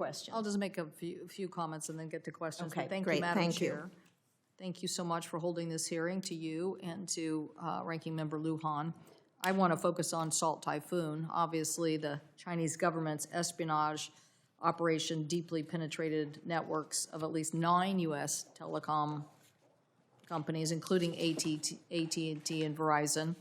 question. I'll just make a few comments and then get to questions. Okay, But thank great. you, Madam Thank you. Chair. Thank you so much for holding this hearing, to you and to Ranking Member Lujan. I want to focus on Salt Typhoon. Obviously, the Chinese government's espionage operation deeply penetrated networks of at least 9 U.S. telecom companies, including AT&T and Verizon.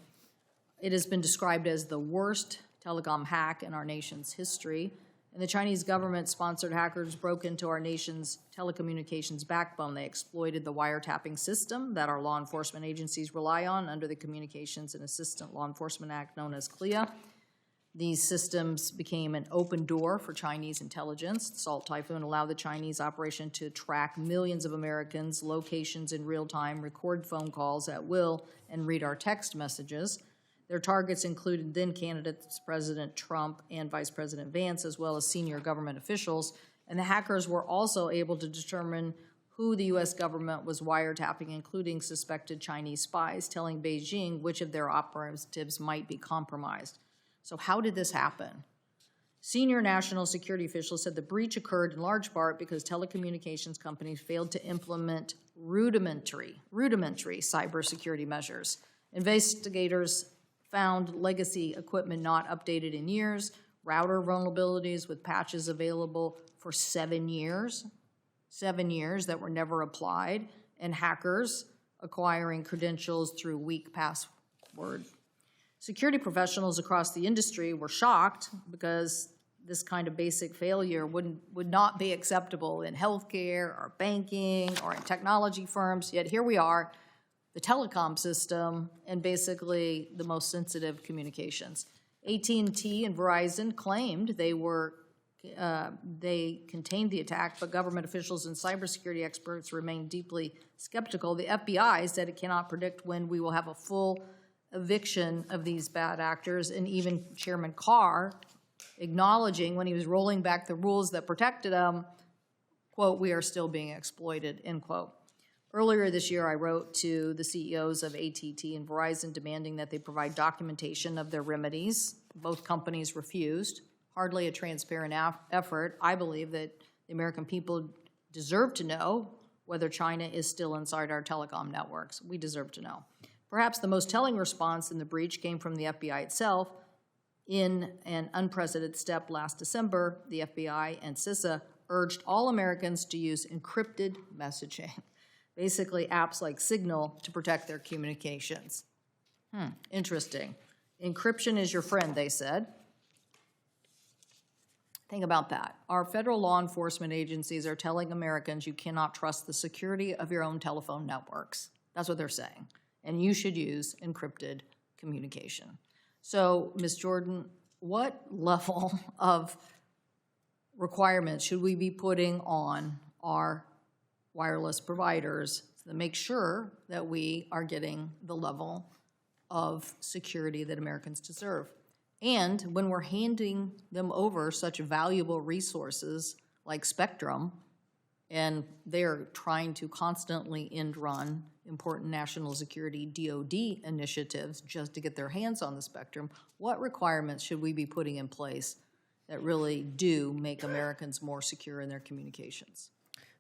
It has been described as the worst telecom hack in our nation's history. And the Chinese government-sponsored hackers broke into our nation's telecommunications backbone. They exploited the wiretapping system that our law enforcement agencies rely on under the Communications and Assistant Law Enforcement Act, known as CLIA. These systems became an open door for Chinese intelligence. Salt Typhoon allowed the Chinese operation to track millions of Americans' locations in real time, record phone calls at will, and read our text messages. Their targets included then-candidates President Trump and Vice President Vance, as well as senior government officials. And the hackers were also able to determine who the U.S. government was wiretapping, including suspected Chinese spies, telling Beijing which of their operatives might be compromised. So how did this happen? Senior national security officials said the breach occurred in large part because telecommunications companies failed to implement rudimentary cybersecurity measures. Investigators found legacy equipment not updated in years, router vulnerabilities with patches available for 7 years that were never applied, and hackers acquiring credentials through weak password. Security professionals across the industry were shocked because this kind of basic failure would not be acceptable in healthcare or banking or in technology firms, yet here we are, the telecom system, and basically the most sensitive communications. AT&T and Verizon claimed they contained the attack, but government officials and cybersecurity experts remain deeply skeptical. The FBI said it cannot predict when we will have a full eviction of these bad actors, and even Chairman Carr acknowledging when he was rolling back the rules that protected them, quote, "we are still being exploited," end quote. Earlier this year, I wrote to the CEOs of AT&T and Verizon demanding that they provide documentation of their remedies. Both companies refused. Hardly a transparent effort. I believe that the American people deserve to know whether China is still inside our telecom networks. We deserve to know. Perhaps the most telling response in the breach came from the FBI itself. In an unprecedented step last December, the FBI and CISA urged all Americans to use encrypted messaging, basically apps like Signal, to protect their communications. Interesting. Encryption is your friend, they said. Think about that. Our federal law enforcement agencies are telling Americans you cannot trust the security of your own telephone networks. That's what they're saying. And you should use encrypted communication. So, Ms. Jordan, what level of requirements should we be putting on our wireless providers to make sure that we are getting the level of security that Americans deserve? And when we're handing them over such valuable resources like spectrum, and they're trying to constantly end run important national security DoD initiatives just to get their hands on the spectrum, what requirements should we be putting in place that really do make Americans more secure in their communications?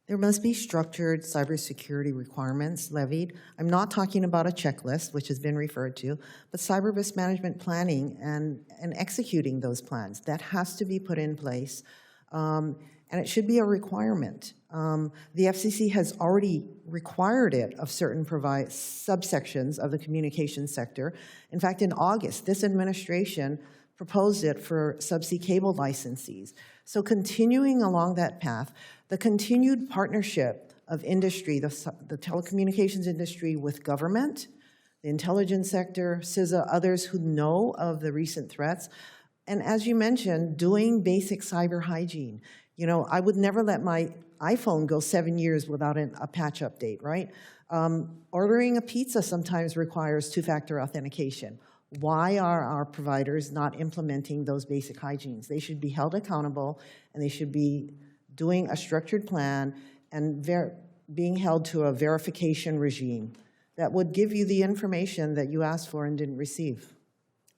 There must be structured cybersecurity requirements levied. I'm not talking about a checklist, which has been referred to, but cyber risk management planning and executing those plans. That has to be put in place, and it should be a requirement. The FCC has already required it of certain subsections of the communications sector. In fact, in August, this administration proposed it for subsea cable licensees. So continuing along that path, the continued partnership of industry, the telecommunications industry with government, the intelligence sector, CISA, others who know of the recent threats, and as you mentioned, doing basic cyber hygiene. You know, I would never let my iPhone go 7 years without a patch update, right? Ordering a pizza sometimes requires two-factor authentication. Why are our providers not implementing those basic hygienes? They should be held accountable, and they should be doing a structured plan and being held to a verification regime that would give you the information that you asked for and didn't receive.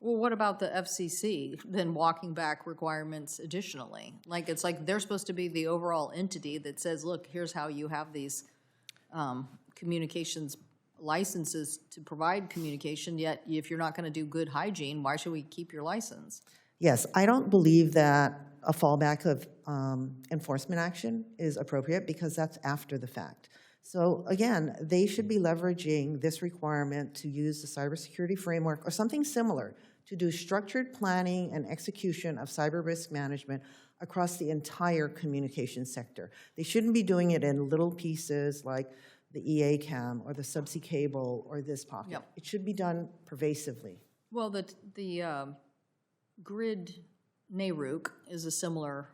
Well, what about the FCC then walking back requirements additionally? Like, it's like they're supposed to be the overall entity that says, look, here's how you have these communications licenses to provide communication, yet if you're not going to do good hygiene, why should we keep your license? Yes, I don't believe that a fallback of enforcement action is appropriate because that's after the fact. So again, they should be leveraging this requirement to use the cybersecurity framework or something similar to do structured planning and execution of cyber risk management across the entire communication sector. They shouldn't be doing it in little pieces like the EA-CAM or the subsea cable or this pocket. Yep. It should be done pervasively. Well, the Grid NARUC is a similar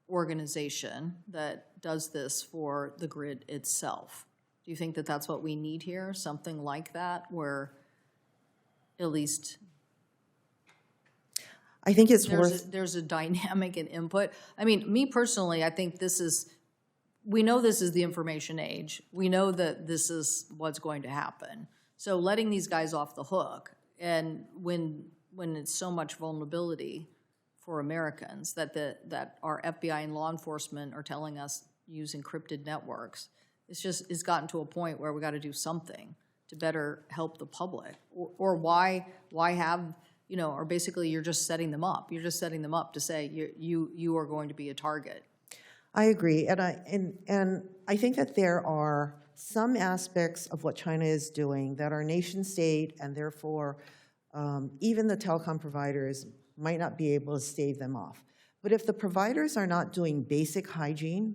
organization that does this for the grid itself. Do you think that that's what we need here, something like that, where at least I think it's worth... there's a dynamic and input? I mean, me personally, I think we know this is the information age. We know that this is what's going to happen. So letting these guys off the hook, and when it's so much vulnerability for Americans that our FBI and law enforcement are telling us use encrypted networks, it's gotten to a point where we got to do something to better help the public. Or why have, or basically you're just setting them up. You're just setting them up to say you are going to be a target. I agree, and I think that there are some aspects of what China is doing that are nation state, and therefore even the telecom providers might not be able to stave them off. But if the providers are not doing basic hygiene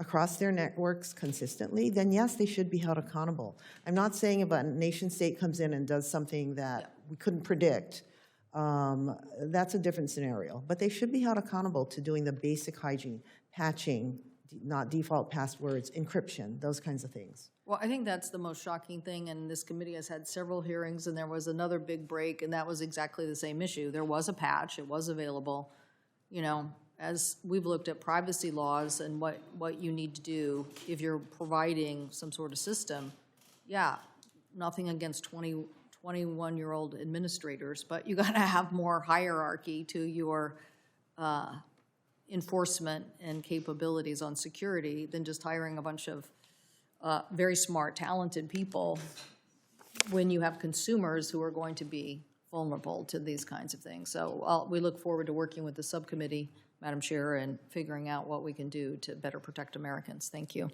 across their networks consistently, then yes, they should be held accountable. I'm not saying if a nation state comes in and does something that we couldn't predict, that's a different scenario. But they should be held accountable to doing the basic hygiene, patching, not default passwords, encryption, those kinds of things. Well, I think that's the most shocking thing, and this committee has had several hearings, and there was another big break, and that was exactly the same issue. There was a patch, it was available. As we've looked at privacy laws and what you need to do if you're providing some sort of system, yeah, nothing against 21-year-old administrators, but you got to have more hierarchy to your enforcement and capabilities on security than just hiring a bunch of very smart, talented people when you have consumers who are going to be vulnerable to these kinds of things. So we look forward to working with the subcommittee, Madam Chair, and figuring out what we can do to better protect Americans. Thank you.